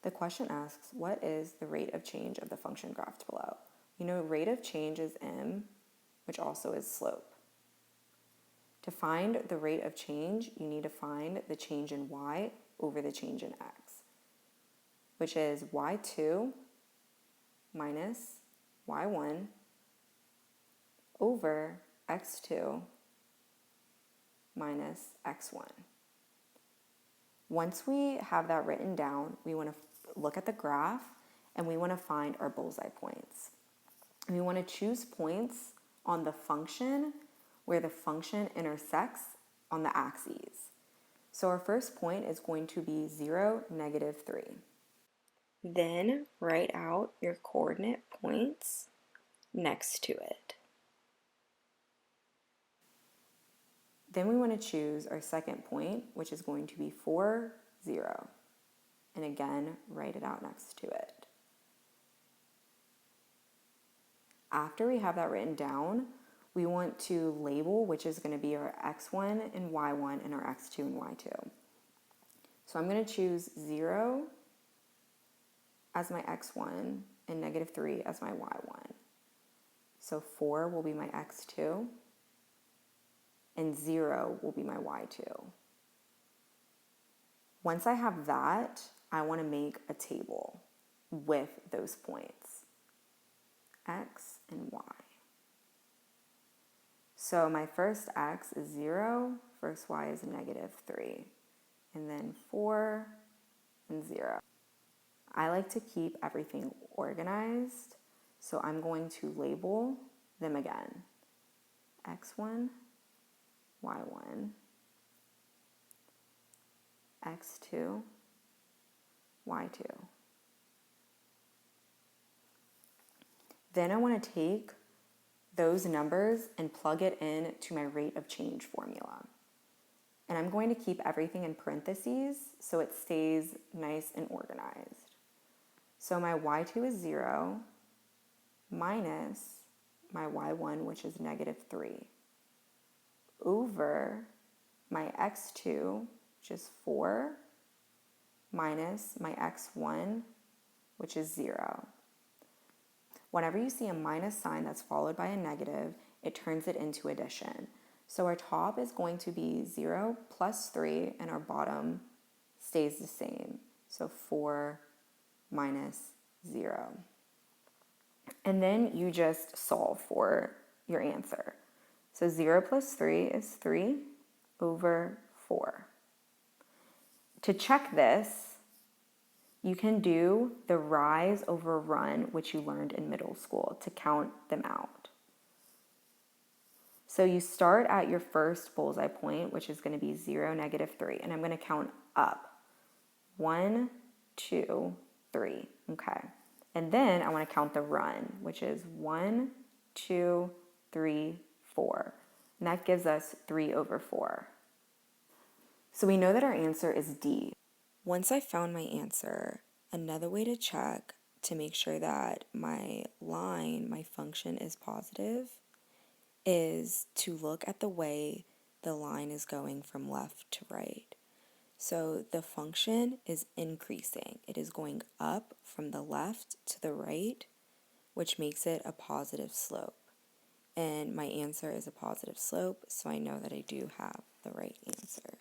The question asks, what is the rate of change of the function graphed below? We know rate of change is m, which also is slope. To find the rate of change, you need to find the change in y over the change in x, which is y2 minus y1 over x2 minus x1. Once we have that written down, we want to look at the graph and we want to find our bullseye points. And we want to choose points on the function where the function intersects on the axes. So our first point is going to be 0, -3. Then write out your coordinate points next to it. Then we want to choose our second point, which is going to be 4, 0. And again, write it out next to it. After we have that written down, we want to label which is going to be our x1 and y1 and our x2 and y2. So I'm going to choose 0 as my x1 and -3 as my y1. So 4 will be my x2 and 0 will be my y2. Once I have that, I want to make a table with those points, x and y. So my first x is 0, first y is -3, and then 4 and 0. I like to keep everything organized, so I'm going to label them again. x1, y1, x2, y2. Then I want to take those numbers and plug it in to my rate of change formula. And I'm going to keep everything in parentheses so it stays nice and organized. So my y2 is 0 minus my y1, which is -3, over my x2, which is 4, minus my x1, which is 0. Whenever you see a minus sign that's followed by a negative, it turns it into addition. So our top is going to be 0 plus 3, and our bottom stays the same. So 4 minus 0. And then you just solve for your answer. So 0 plus 3 is 3 over 4. To check this, you can do the rise over run, which you learned in middle school, to count them out. So you start at your first bullseye point, which is going to be 0, -3, and I'm going to count up. 1, 2, 3, okay. And then I want to count the run, which is 1, 2, 3, 4. And that gives us 3 over 4. So we know that our answer is D. Once I found my answer, another way to check to make sure that my line, my function is positive, is to look at the way the line is going from left to right. So the function is increasing. It is going up from the left to the right, which makes it a positive slope. And my answer is a positive slope, so I know that I do have the right answer.